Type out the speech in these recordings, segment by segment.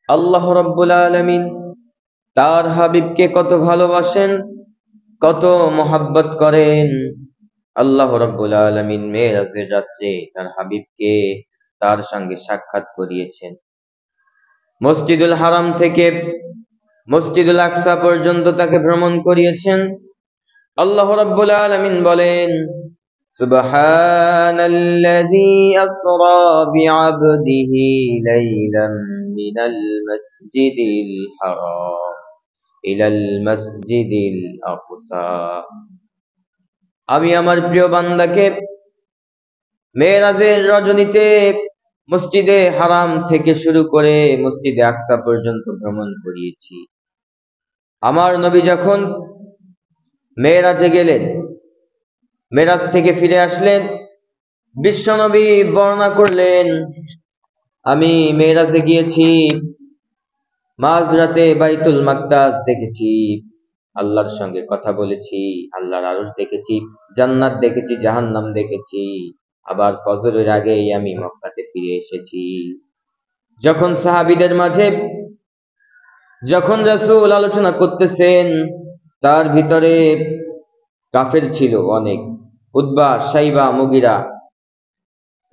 আল্লাহ রাব্বুল আলামিন তার হাবিবকে কত ভালোবাসেন, কত মোহাব্বত করেন। আল্লাহ রাব্বুল আলামিন মেরাজের রাত্রে তার হাবিবকে তার সঙ্গে সাক্ষাৎ করিয়েছেন। মসজিদুল হারাম থেকে মসজিদুল আকসা পর্যন্ত তাকে ভ্রমণ করিয়েছেন। আল্লাহ রাব্বুল আলামিন বলেন, সুবহানাল্লাযী আসরা বিআবদিহি লাইলাম মিনাল মাসজিদিল হারাম ইলাল মাসজিদিল আকসা। আমি আমার প্রিয় বান্দাকে মেরাজের রজনীতে মসজিদে হারাম থেকে শুরু করে মসজিদে আকসা পর্যন্ত ভ্রমণ করিয়েছি। আমার নবী যখন মেরাজে গেলেন, মেরাজ থেকে ফিরে আসলেন, বিশ্বনবী বর্ণনা করলেন, আমি মেরাজে গিয়েছি, মাঝরাতে বাইতুল মাকদাস দেখেছি, আল্লাহর সঙ্গে কথা বলেছি, আল্লাহর আরশ দেখেছি, জান্নাত দেখেছি, জাহান্নাম দেখেছি। আবার ফজরের আগেই আমি মক্কাতে ফিরে এসেছি। যখন সাহাবীদের মাঝে যখন রাসূল আলোচনা করতেছেন, তার ভিতরে কাফের ছিল অনেক, উতবা, সাইবা, মুগিরা।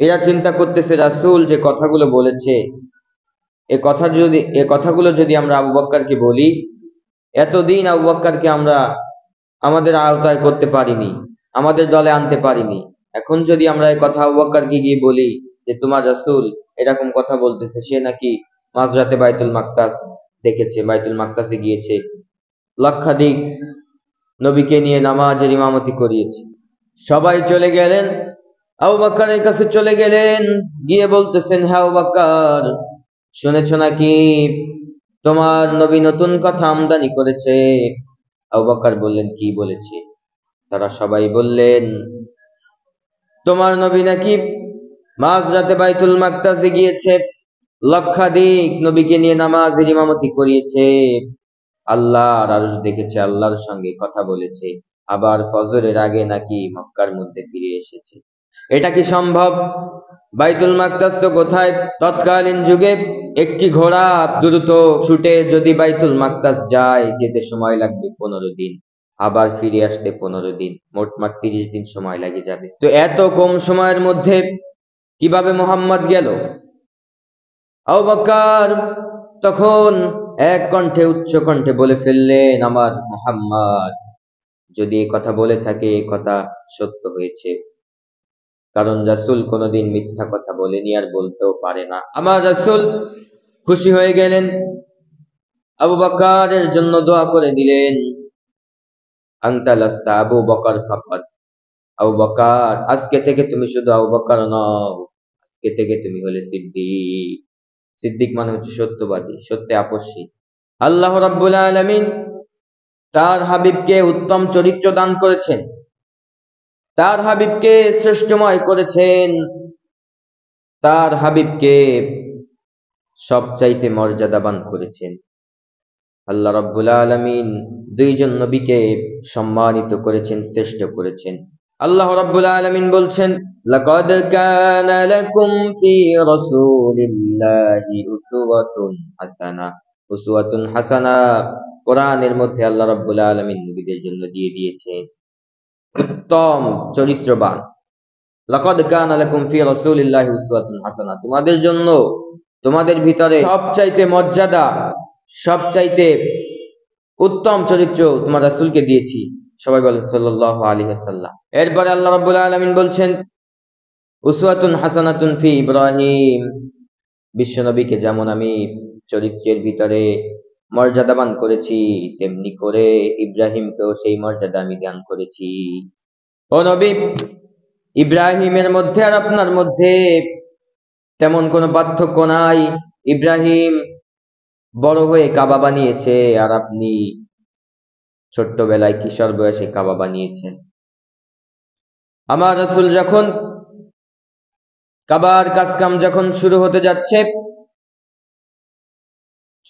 এরা চিন্তা করতেছে রাসূল যে কথাগুলো বলেছে, এ কথাগুলো যদি আমরা আবু বকরকে বলি, এতদিন আবু বকরকে আমরা আমাদের আওতায় করতে পারিনি, আমাদের দলে আনতে পারিনি। এখন যদি আমরা এই কথা আবু বকরকে গিয়ে বলি যে তোমার রাসূল এরকম কথা বলতেছে, সে নাকি মাঝরাতে বাইতুল মাকদাস দেখেছে, বাইতুল মাকদাসে গিয়েছে, লক্ষাধিক নবীকে নিয়ে নামাজের ইমামতি করিয়েছে। সবাই চলে গেলেন, আবু বকরের কাছে চলে গেলেন, গিয়ে বলতেছেন, হ্যাঁ আবু বকর, শুনেছ নাকি তোমার নবী নতুন কথা আমদানি করেছে? আবু বকর বললেন, কি বলেছে? তারা সবাই বললেন, তোমার নবী নাকি মাঝরাতে বাইতুল মাকদাসে গিয়েছে, লক্ষাধিক নবীকে নিয়ে নামাজের ইমামতি করিয়েছে, আল্লাহর আরশ দেখেছে, আল্লাহর সঙ্গে কথা বলেছে, আবার ফজরের আগে নাকি মক্কার মধ্যে ফিরে এসেছে। এটা কি সম্ভব? বাইতুল মাকদাস তো কোথায়? তৎকালীন যুগে একটি ঘোড়া দ্রুত ছুটে যদি বাইতুল মাকদাস যায়, যেতে সময় লাগবে 15 দিন, আবার ফিরে আসতে 15 দিন, মোটমাট 30 দিন সময় লাগে যাবে। তো এত কম সময়ের মধ্যে কিভাবে মুহাম্মদ গেল? আবু বকর তখন এক কণ্ঠে, উচ্চ কণ্ঠে বলে ফেললেন, আমার মুহাম্মদ যদি এই কথা বলে থাকে, এই কথা সত্য হয়েছে, কারণ রাসূল কোনোদিন মিথ্যা কথা বলেনি আর বলতেও পারে না। আমার রাসূল খুশি হয়ে গেলেন, আবু বকরের জন্য দোয়া করে দিলেন, আনতা লাস্তা আবু বকর ফাকাত, আবু বকর আজকে থেকে তুমি শুধু আবু বকর নও, আজকে থেকে তুমি হলে সিদ্দিক। সিদ্দিক মানে হচ্ছে সত্যবাদী, সত্যে আপসী। আল্লাহ রাব্বুল আলামিন তার হাবিবকে উত্তম চরিত্র দান করেছেন, তার হাবিবকে শ্রেষ্ঠময় করেছেন, তার হাবিবকে সবচাইতে মর্যাদাবান করেছেন। আল্লাহ রাব্বুল আলামিন দুইজন নবীকে সম্মানিত করেছেন, শ্রেষ্ঠ করেছেন। আল্লাহ রাব্বুল আলামিন বলছেন, লাকাদ কানা লাকুম ফি রাসূলিল্লাহি উসওয়াতুন হাসানা। কোরআনের মধ্যে আল্লাহ রাব্বুল আলামিন নবীদের জন্য দিয়ে দিয়েছেন উত্তম চরিত্রবান। লাকাদ কানা লাকুম ফি রাসূলিল্লাহি উসওয়াতুন হাসানা, তোমাদের জন্য, তোমাদের ভিতরে সবচাইতে মর্যাদা, সবচাইতে উত্তম চরিত্র তোমার রাসূলকে দিয়েছি। সবাই বলেন সাল্লাল্লাহু আলাইহি ওয়াসাল্লাম। এরপরে আল্লাহ রাব্বুল আলামিন বলছেন, উসওয়াতুন হাসানাতুন ফি ইব্রাহিম, বিশ্বনবীকে যেমন আমি চরিত্রের ভিতরে মর্যাদাবান করেছি, তেমনি করে ইব্রাহিমকেও সেই মর্যাদা আমি দান করেছি। ও নবী, ইব্রাহিমের মধ্যে আর আপনার মধ্যে তেমন কোনো পার্থক্য নাই। ইব্রাহিম বড় হয়ে কাবা বানিয়েছে, আর আপনি ছোট্টবেলায় কিশোর বয়সে কাবা বানিয়েছেন। আমার রাসূল যখন কাবার কাজকাম যখন শুরু হতে যাচ্ছে,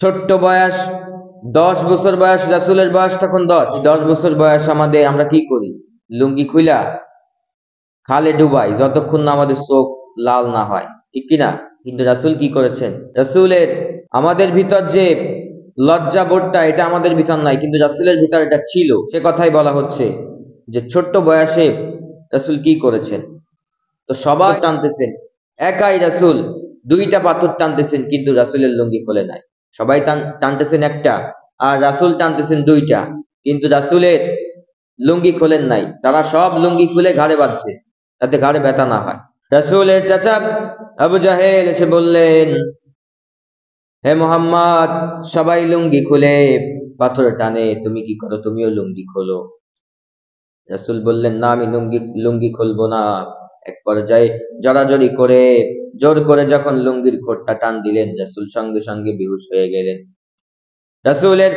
ছোট্ট বয়স, 10 বছর বয়স, রাসূলের বয়স তখন 10 বছর বয়স আমাদের, আমরা কি করি? লুঙ্গি খুইলা খালে ডুবাই, যতক্ষণ না আমাদের চোখ লাল না হয়, ঠিক কিনা? কিন্তু রাসূল কি করেছেন? রাসূলের আমাদের ভিতর যে লজ্জা বোধটা, এটা আমাদের ভিতর নাই, কিন্তু রাসূলের ভিতর এটা ছিল। সে কথাই বলা হচ্ছে যে ছোট্ট বয়সে রাসূল কি করেছেন। তো সবাই টানতেছেন, একাই রাসূল 2টা পাথর টানতেছেন, কিন্তু রাসূলের লুঙ্গি খোলে নাই। সবাই টানতেছেন একটা, আর রাসূল টানতেছেন 2টা, কিন্তু রাসূলের লুঙ্গি খোলেন নাই। তারা সব লুঙ্গি খুলে ঘাড়ে বাঁধছে, যাতে ঘাড়ে ব্যথা না হয়। রাসূলের চাচা আবু জাহেল এসে বললেন, হে মুহাম্মদ, সবাই লুঙ্গি খুলে পাথর টানে, তুমি কি করো? তুমিও লুঙ্গি খোলো। রাসূল বললেন, না, আমি লুঙ্গি খুলবো না। এক পর্যায়ে জড়াজড়ি করে জোর করে যখন লুঙ্গির খোঁটটা টান দিলেন, রাসূল সঙ্গে সঙ্গে বেহুশ হয়ে গেলেন। রাসূলের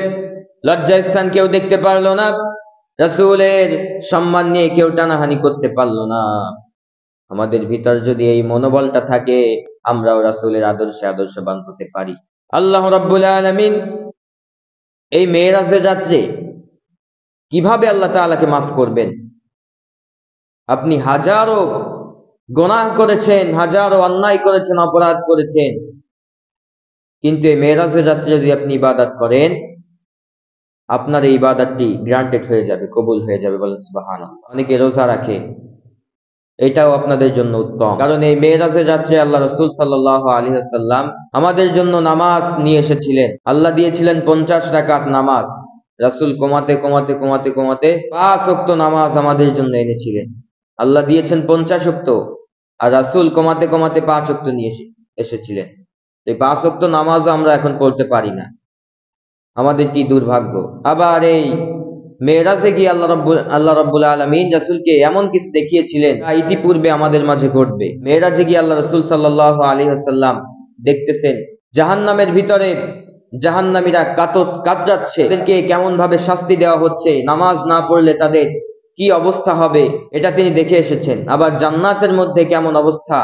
লজ্জাস্থান কেউ দেখতে পারলো না, রাসূলের সম্মান নিয়ে কেউ টানাহানি করতে পারলো না। আমাদের ভিতর যদি এই মনোবলটা থাকে, আমরাও রাসূলের আদর্শে আদর্শবান হতে পারি। আল্লাহ রাব্বুল আলামিন এই মেরাজের রাত্রে কিভাবে আল্লাহ তাআলাকে মাফ করবেন? আপনি হাজারো গুনাহ করেছেন, হাজারো অন্যায় করেছেন, অপরাধ করেছেন, কিন্তু এই মেরাজের রাত্রে যদি আপনি ইবাদত করেন, আপনার এই ইবাদতটি গ্রান্টেড হয়ে যাবে, কবুল হয়ে যাবে। বলেন সুবহানাল্লাহ। অনেকে রোজা রাখে, এটাও আপনাদের জন্য উত্তম, কারণ এই মেরাজের রাত্রে আল্লাহ রাসূল সাল্লাল্লাহু আলাইহি ওয়াসাল্লাম আমাদের জন্য নামাজ নিয়ে এসেছিলেন। আল্লাহ দিয়েছিলেন 50 রাকাত নামাজ। রাসূল কমাতে কমাতে কমাতে কমাতে 5 ওয়াক্ত নামাজ আমাদের জন্য এনেছিলেন। আল্লাহ দিয়েছেন 50 ওয়াক্ত, আর রাসূল কমাতে কমাতে 5 ওয়াক্ত নিয়ে এসেছিলেন। এই 5 ওয়াক্ত নামাজও আমরা এখন পড়তে পারি না, আমাদের কি দুর্ভাগ্য। আবার এই মেরাজে গিয়ে আল্লাহ রাব্বুল আলামিন রাসূলকে এমন কিছু দেখিয়েছিলেন যা ইতিপূর্বে আমাদের মাঝে ঘটবে। মেরাজে গিয়ে আল্লাহ রাসূল সাল্লাল্লাহু আলাইহি ওয়াসাল্লাম দেখতেছেন জাহান্নামের ভিতরে জাহান্নামীরা কাতরাচ্ছে, তাদেরকে কেমন ভাবে শাস্তি দেওয়া হচ্ছে, নামাজ না পড়লে তাদের কি অবস্থা হবে, এটা তিনি দেখে এসেছেন। আবার জান্নাতের মধ্যে কেমন অবস্থা,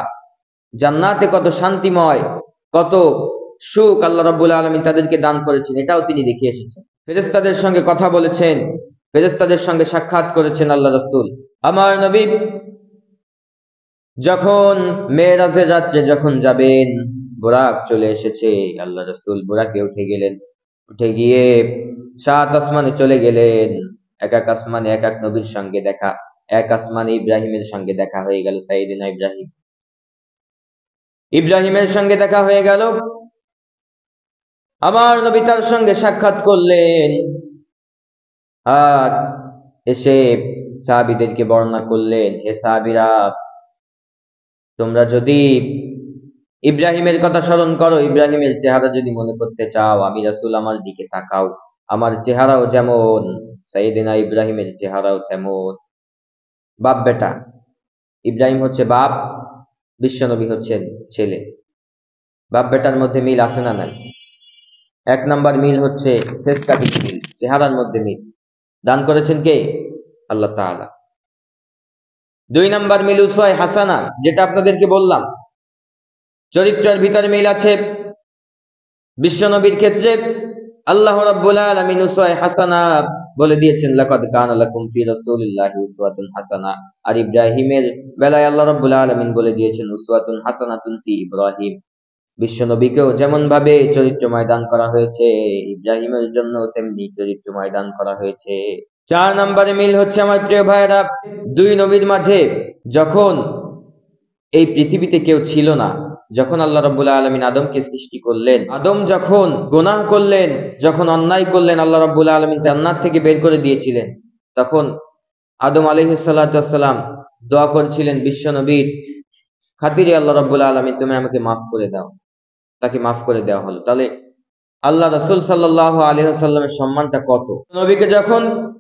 জান্নাতে কত শান্তিময়, কত সুখ আল্লাহ রাব্বুল আলামিন তাদেরকে দান করেছেন, এটাও তিনি দেখে এসেছেন। ফেরেশতাদের সঙ্গে কথা বলেছেন, ফেরেশতাদের সঙ্গে সাক্ষাৎ করেছেন আল্লাহ রাসূল। আমার নবী যখন মেরাজের রাত্রে যখন যাবেন, বুরাক চলে এসেছে, আল্লাহ রাসূল বুরাকে উঠে গেলেন। উঠে গিয়ে 7 আসমানে চলে গেলেন। এক এক আসমানে এক এক নবীর সঙ্গে দেখা। এক আসমানে ইব্রাহিমের সঙ্গে দেখা হয়ে গেল, সাইয়েদিনা ইব্রাহিমের সঙ্গে দেখা হয়ে গেল। আমার নবী তার সঙ্গে সাক্ষাৎ করলেন, আর এসে সাহাবীদেরকে বর্ণনা করলেন, হে সাহাবীরা, তোমরা যদি ইব্রাহিমের কথা স্মরণ করো, ইব্রাহিমের চেহারা যদি মনে করতে চাও, আমি রাসূল আমার দিকে তাকাও, আমার চেহারাও যেমন সাইয়েদিনা ইব্রাহিমের চেহারাও তেমন। বাপ বেটা, ইব্রাহিম হচ্ছে বাপ, বিশ্বনবী হচ্ছেন ছেলে। বাপ বেটার মধ্যে মিল আছে না নাই? 1 নাম্বার মিল হচ্ছে ফেস কাটিং মিল, চেহারার মধ্যে মিল দান করেছেন কে? আল্লাহ তাআলা। 2 নাম্বার মিল উসওয়ায়ে হাসানা, যেটা আপনাদেরকে বললাম, চরিত্রের ভিতরে মিল আছে। বিশ্বনবীর ক্ষেত্রে আল্লাহ রাব্বুল আলামিন উসওয়ায়ে হাসানা বলে দিয়েছেন, লাকাদ কানা লাকুম ফি রাসূলিল্লাহি উসওয়াতুন হাসানা। আর ইব্রাহিমের বেলায় আল্লাহ রাব্বুল আলামিন বলে দিয়েছেন উসওয়াতুন হাসানাতুন ফি ইব্রাহিম। বিশ্বনবীকেও যেমন ভাবে চরিত্র ময়দান করা হয়েছে, ইব্রাহিমের জন্য তেমনি চরিত্র ময়দান করা হয়েছে। 4 নম্বরে মিল হচ্ছে আমার প্রিয় ভাইয়েরা, 2 নবীর মাঝে যখন এই পৃথিবীতে কেউ ছিল না, যখন আল্লাহ রাব্বুল আলামিন আদমকে সৃষ্টি করলেন, আদম যখন গুনাহ করলেন, যখন অন্যায় করলেন, আল্লাহ রাব্বুল আলামিন জান্নাত থেকে বের করে দিয়েছিলেন, তখন আদম আলাইহিস সালাতু ওয়াস সালাম দোয়া করছিলেন বিশ্বনবীর খাতিরে, আল্লাহ রাব্বুল আলামিন তুমি আমাকে মাফ করে দাও। তাকে মাফ করে দেওয়া হলো। তাহলে আল্লাহ রাসূল সাল্লাল্লাহু আলাইহি ওয়াসাল্লামের সম্মানটা কত। নবীকে যখন